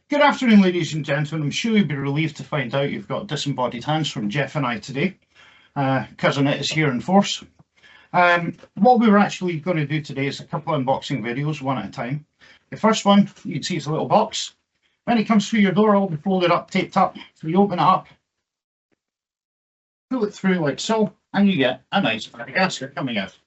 Good afternoon, ladies and gentlemen. I'm sure you'll be relieved to find out you've got disembodied hands from Geoff and I today. Cousin It is here in force. What we were actually going to do today is a couple of unboxing videos, one at a time. The first one, you can see it's a little box. When it comes through your door, it'll be folded up, taped up. So you open it up, pull it through like so, and you get a nice Madagascar coming out.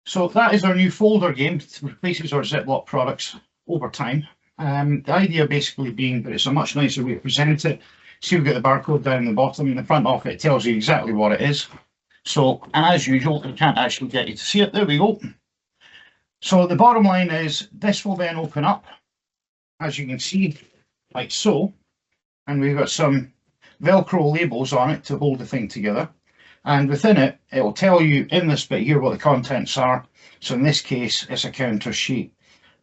So that is our new folder game. It replaces our Ziploc products over time. The idea basically being that it's a much nicer way to present it. See, we've got the barcode down the bottom, and the front of it tells you exactly what it is. So, as usual, we can't actually get you to see it. There we go. So the bottom line is this will then open up, as you can see, like so. And we've got some Velcro labels on it to hold the thing together. And within it, it will tell you in this bit here what the contents are. So in this case, it's a counter sheet.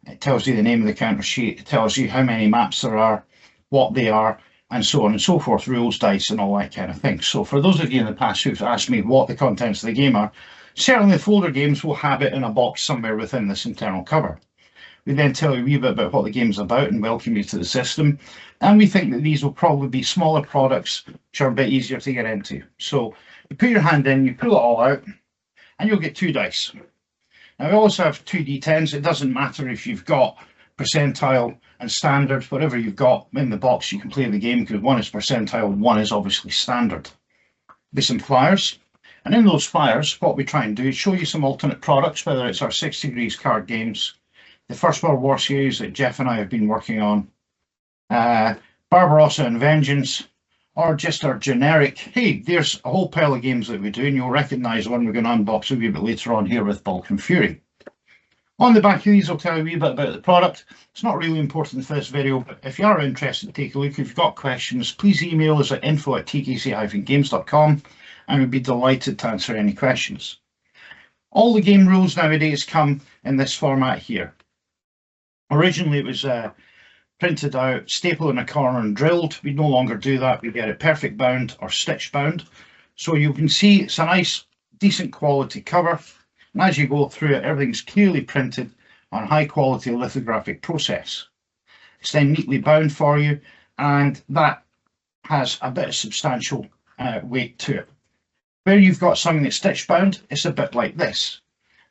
It tells you the name of the counter sheet. It tells you how many maps there are, what they are, and so on and so forth, rules, dice, and all that kind of thing. So for those of you in the past who've asked me what the contents of the game are, certainly the folder games will have it in a box somewhere within this internal cover. We then tell you a wee bit about what the game's about and welcome you to the system. And we think that these will probably be smaller products which are a bit easier to get into. So you put your hand in, you pull it all out, and you'll get 2 dice. Now we also have 2 D10s. It doesn't matter if you've got percentile and standard, whatever you've got in the box, you can play the game because one is percentile and one is obviously standard. There's some flyers, and in those flyers, what we try and do is show you some alternate products, whether it's our 6 Degrees card games, the First World War series that Geoff and I have been working on, Barbarossa and Vengeance, or just our generic, hey, there's a whole pile of games that we do, and you'll recognise one we're going to unbox a wee bit later on here with Balkan Fury. On the back of these, I'll tell you a wee bit about the product. It's not really important for this video, but if you are interested, take a look. If you've got questions, please email us at info@tkc-games.com, and we'd be delighted to answer any questions. All the game rules nowadays come in this format here. Originally, it was printed out, stapled in a corner and drilled. We no longer do that. We get it perfect bound or stitch bound. So you can see it's a nice, decent quality cover. And as you go through it, everything's clearly printed on high quality lithographic process. It's then neatly bound for you, and that has a bit of substantial weight to it. Where you've got something that's stitch bound, it's a bit like this.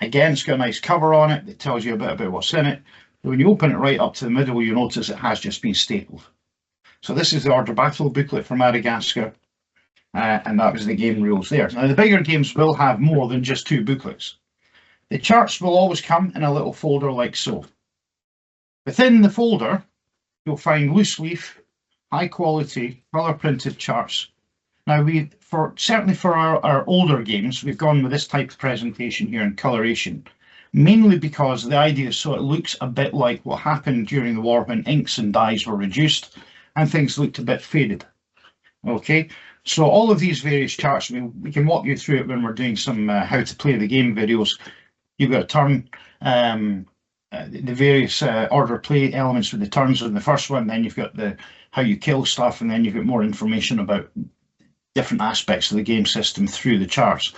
Again, it's got a nice cover on it that tells you a bit about what's in it. When you open it right up to the middle, you'll notice it has just been stapled. So this is the Order Battle booklet for Madagascar, and that was the game rules there. Now the bigger games will have more than just 2 booklets. The charts will always come in a little folder like so. Within the folder, you'll find loose leaf, high quality, colour printed charts. Now certainly for our older games, we've gone with this type of presentation here in coloration. Mainly because the idea is so it looks a bit like what happened during the war when inks and dyes were reduced and things looked a bit faded. Okay, so all of these various charts, we can walk you through it when we're doing some how to play the game videos. You've got a turn, the various order play elements with the turns in the first one, then you've got the how you kill stuff, and then you've got more information about different aspects of the game system through the charts.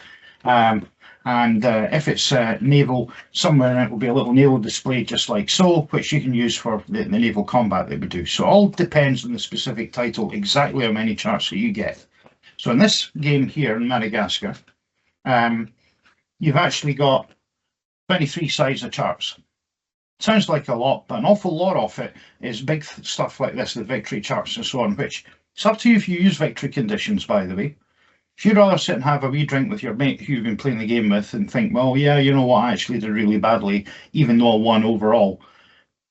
And if it's naval, somewhere in it will be a little naval display just like so, which you can use for the naval combat that we do. So it all depends on the specific title, exactly how many charts that you get. So in this game here in Madagascar, you've actually got 23 sides of charts. Sounds like a lot, but an awful lot of it is big stuff like this, the victory charts and so on, which it's up to you if you use victory conditions, by the way. If you'd rather sit and have a wee drink with your mate who you've been playing the game with and think, well, yeah, you know what, I actually did really badly, even though I won overall,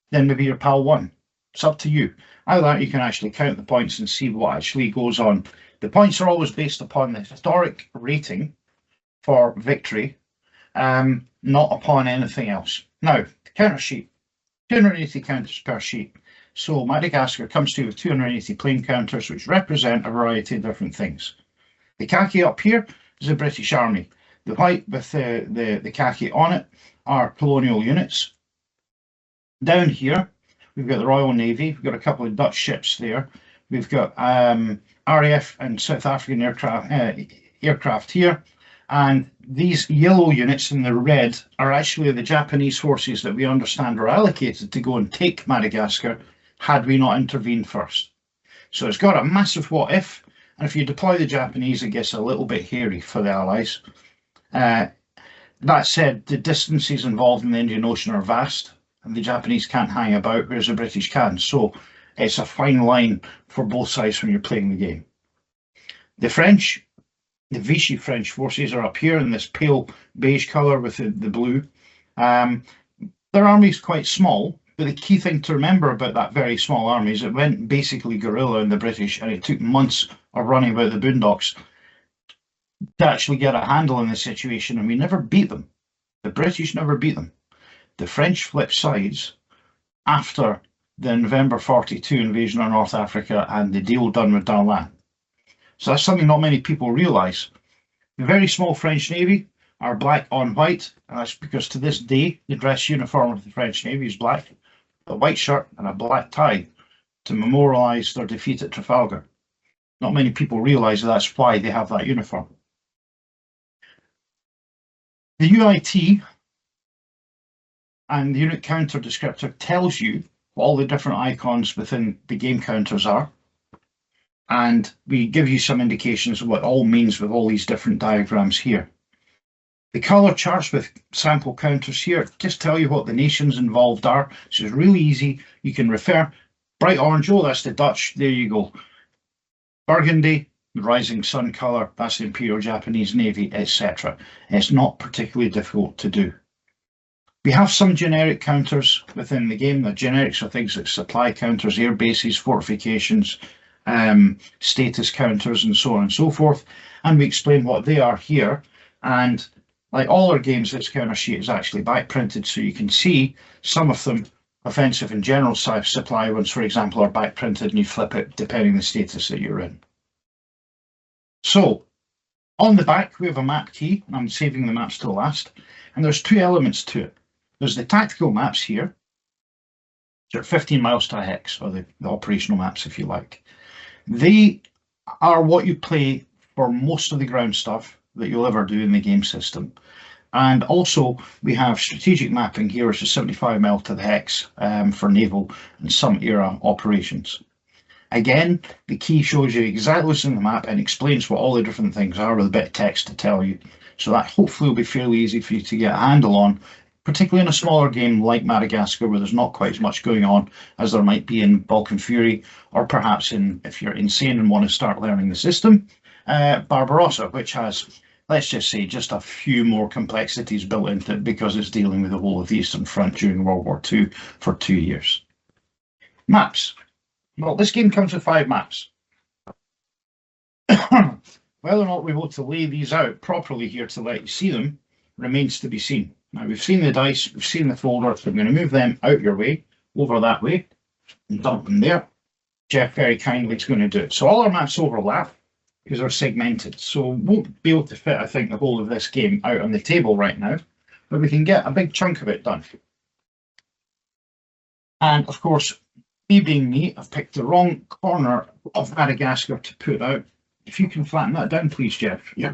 then maybe your pal won. It's up to you. Either that, you can actually count the points and see what actually goes on. The points are always based upon the historic rating for victory, not upon anything else. Now, the counter sheet, 280 counters per sheet. So Madagascar comes to you with 280 plain counters, which represent a variety of different things. The khaki up here is the British Army. The white with the khaki on it are colonial units. Down here, we've got the Royal Navy. We've got a couple of Dutch ships there. We've got RAF and South African aircraft here. And these yellow units in the red are actually the Japanese forces that we understand are allocated to go and take Madagascar, had we not intervened first. So it's got a massive what if, and if you deploy the Japanese, it gets a little bit hairy for the Allies. That said, the distances involved in the Indian Ocean are vast, and the Japanese can't hang about, whereas the British can. So it's a fine line for both sides when you're playing the game. The French, the Vichy French forces are up here in this pale beige colour with the blue. Their army is quite small, but the key thing to remember about that very small army is it went basically guerrilla in the British, and it took months of running about the boondocks to actually get a handle on the situation, and we never beat them. The British never beat them. The French flipped sides after the November 42 invasion of North Africa and the deal done with Darlan. So that's something not many people realise. The very small French Navy are black on white, and that's because to this day the dress uniform of the French Navy is black, a white shirt and a black tie to memorialise their defeat at Trafalgar. Not many people realise that's why they have that uniform. The UIT and the unit counter descriptor tells you what all the different icons within the game counters are, and we give you some indications of what it all means with all these different diagrams here. The colour charts with sample counters here just tell you what the nations involved are, so it's really easy. You can refer bright orange, oh that's the Dutch, there you go. Burgundy, the rising sun colour, that's the Imperial Japanese Navy, etc. It's not particularly difficult to do. We have some generic counters within the game. The generics are things like supply counters, air bases, fortifications, status counters, and so on and so forth. And we explain what they are here. And like all our games, this counter sheet is actually back printed, so you can see some of them. Offensive and general supply ones, for example, are back printed, and you flip it depending on the status that you're in. So on the back, we have a map key, and I'm saving the maps till last. And there's two elements to it. There's the tactical maps here, which are 15 miles to a hex, or the operational maps, if you like. They are what you play for most of the ground stuff that you'll ever do in the game system. And also we have strategic mapping here, which is 75 mile to the hex for naval and some era operations. Again, the key shows you exactly what's in the map and explains what all the different things are with a bit of text to tell you. So that hopefully will be fairly easy for you to get a handle on, particularly in a smaller game like Madagascar, where there's not quite as much going on as there might be in Balkan Fury, or perhaps if you're insane and want to start learning the system, Barbarossa, which has, let's just say, just a few more complexities built into it because it's dealing with the whole of the Eastern Front during World War II for 2 years. Maps. Well, this game comes with 5 maps. Whether or not we're able to lay these out properly here to let you see them remains to be seen. Now, we've seen the dice, we've seen the folder, so I'm going to move them out your way, over that way, and dump them there. Geoff very kindly is going to do it. So all our maps overlap because they're segmented. So we won't be able to fit, I think, the whole of this game out on the table right now, but we can get a big chunk of it done. And of course, me being me, I've picked the wrong corner of Madagascar to put out. If you can flatten that down, please, Geoff. Yeah.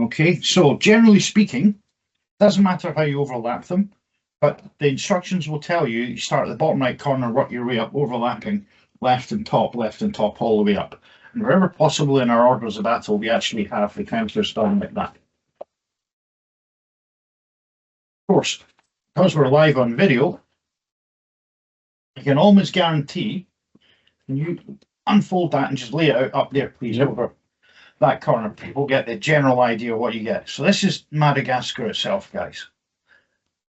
Okay, so generally speaking, doesn't matter how you overlap them, but the instructions will tell you, you start at the bottom right corner, work your way up, overlapping left and top, all the way up. And wherever possible in our orders of battle, we actually have the counters done like that. Of course, because we're live on video, I can almost guarantee, when you unfold that and just lay it out up there, please, over that corner, people get the general idea of what you get. So this is Madagascar itself, guys.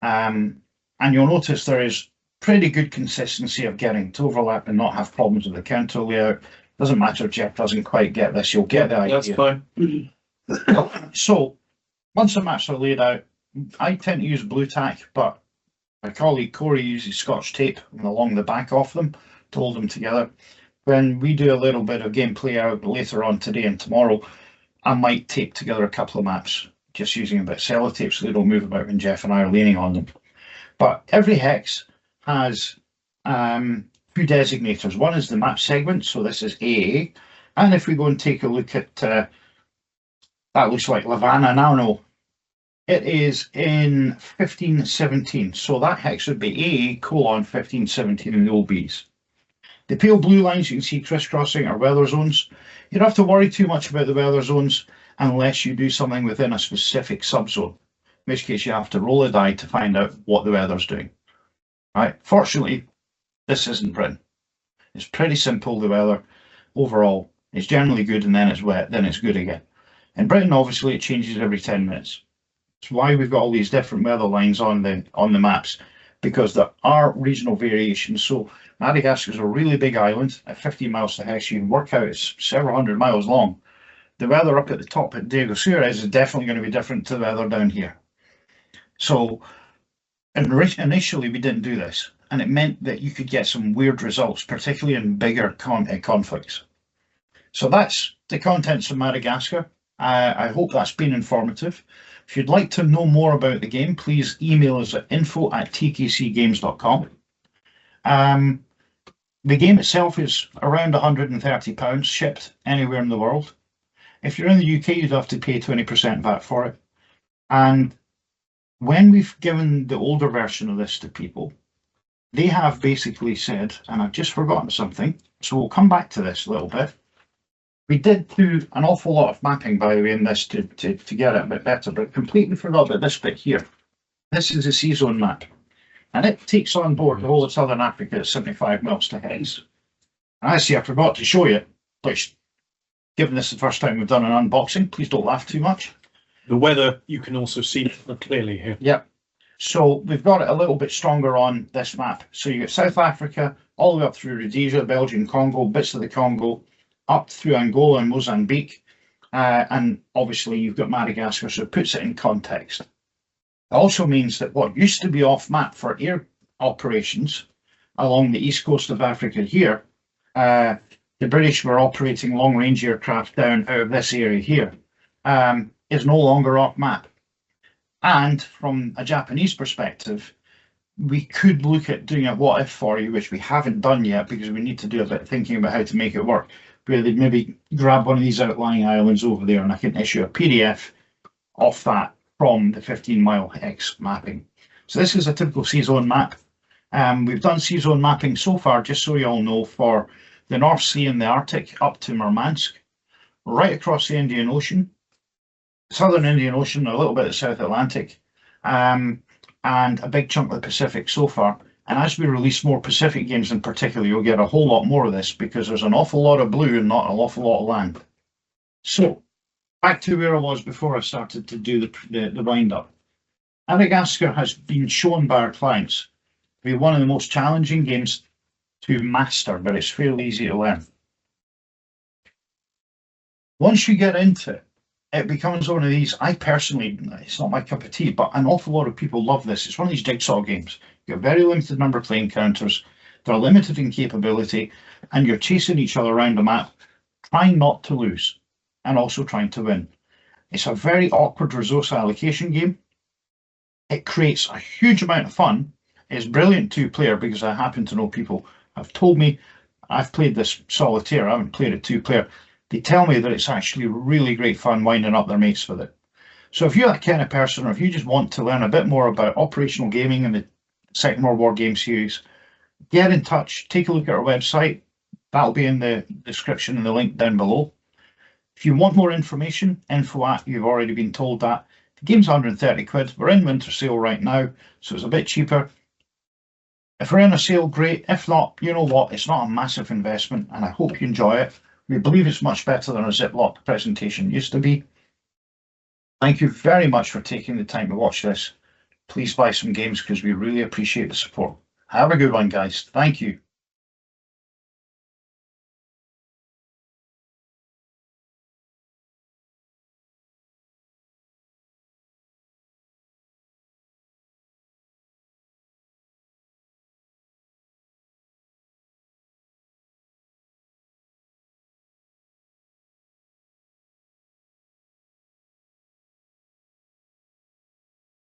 And you'll notice there is pretty good consistency of getting to overlap and not have problems with the counter layout. Doesn't matter if Geoff doesn't quite get this, you'll get the idea. That's fine. So once the maps are laid out, I tend to use blue tack, but my colleague Corey uses Scotch tape along the back of them to hold them together. When we do a little bit of gameplay out later on today and tomorrow, I might tape together a couple of maps, just using a bit of sellotape so they don't move about when Geoff and I are leaning on them. But every hex has two designators. One is the map segment, so this is AA. And if we go and take a look at, that looks like Lavana now, no. It is in 1517, so that hex would be AA:1517 in the OBs. The pale blue lines you can see crisscrossing are weather zones. You don't have to worry too much about the weather zones unless you do something within a specific subzone, in which case you have to roll a die to find out what the weather's doing. Right? Fortunately, this isn't Britain. It's pretty simple, the weather overall. It's generally good and then it's wet, then it's good again. In Britain, obviously, it changes every 10 minutes. That's why we've got all these different weather lines on the maps, because there are regional variations. So Madagascar is a really big island at 15 miles to hex. You can work out it's several hundred miles long. The weather up at the top at Geoff is definitely going to be different to the weather down here. So initially we didn't do this, and it meant that you could get some weird results, particularly in bigger conflicts. So that's the contents of Madagascar. I hope that's been informative. If you'd like to know more about the game, please email us at info@tkcgames.com. The game itself is around £130 shipped anywhere in the world. If you're in the UK, you'd have to pay 20% VAT for it. And when we've given the older version of this to people, they have basically said, and I've just forgotten something, so we'll come back to this a little bit. We did do an awful lot of mapping, by the way, in this to get it a bit better, but completely forgot about this bit here. This is a C-zone map, and it takes on board the whole of Southern Africa at 75 miles to hex. And actually, I forgot to show you, which, given this is the first time we've done an unboxing, please don't laugh too much. The weather you can also see clearly here. Yep. So we've got it a little bit stronger on this map. So you get South Africa, all the way up through Rhodesia, Belgium, Congo, bits of the Congo, up through Angola and Mozambique, and obviously you've got Madagascar, so it puts it in context. It also means that what used to be off map for air operations along the east coast of Africa here, the British were operating long range aircraft down out of this area here, is no longer off map. And from a Japanese perspective, we could look at doing a what if for you, which we haven't done yet because we need to do a bit of thinking about how to make it work, where they'd maybe grab one of these outlying islands over there and I can issue a PDF off that from the 15-mile hex mapping. So this is a typical C-zone map. We've done C-zone mapping so far, just so you all know, for the North Sea and the Arctic up to Murmansk, right across the Indian Ocean, Southern Indian Ocean, a little bit of the South Atlantic, and a big chunk of the Pacific so far. And as we release more Pacific games in particular, you'll get a whole lot more of this because there's an awful lot of blue and not an awful lot of land. So back to where I was before I started to do the wind up. Madagascar has been shown by our clients to be one of the most challenging games to master, but it's fairly easy to learn. Once you get into it, it becomes one of these, I personally, it's not my cup of tea, but an awful lot of people love this. It's one of these jigsaw games. You've got a very limited number of plane counters, they're limited in capability, and you're chasing each other around the map, trying not to lose, and also trying to win. It's a very awkward resource allocation game. It creates a huge amount of fun. It's brilliant two-player because I happen to know people have told me, I've played this solitaire, I haven't played it two-player. They tell me that it's actually really great fun winding up their mates with it. So if you're that kind of person, or if you just want to learn a bit more about operational gaming and the Second World War game series, get in touch, take a look at our website. That'll be in the description and the link down below. If you want more information, info@, you've already been told that. The game's 130 quid. We're in winter sale right now, so it's a bit cheaper. If we're in a sale, great. If not, you know what? It's not a massive investment, and I hope you enjoy it. We believe it's much better than a Ziploc presentation used to be. Thank you very much for taking the time to watch this. Please buy some games because we really appreciate the support. Have a good one, guys. Thank you.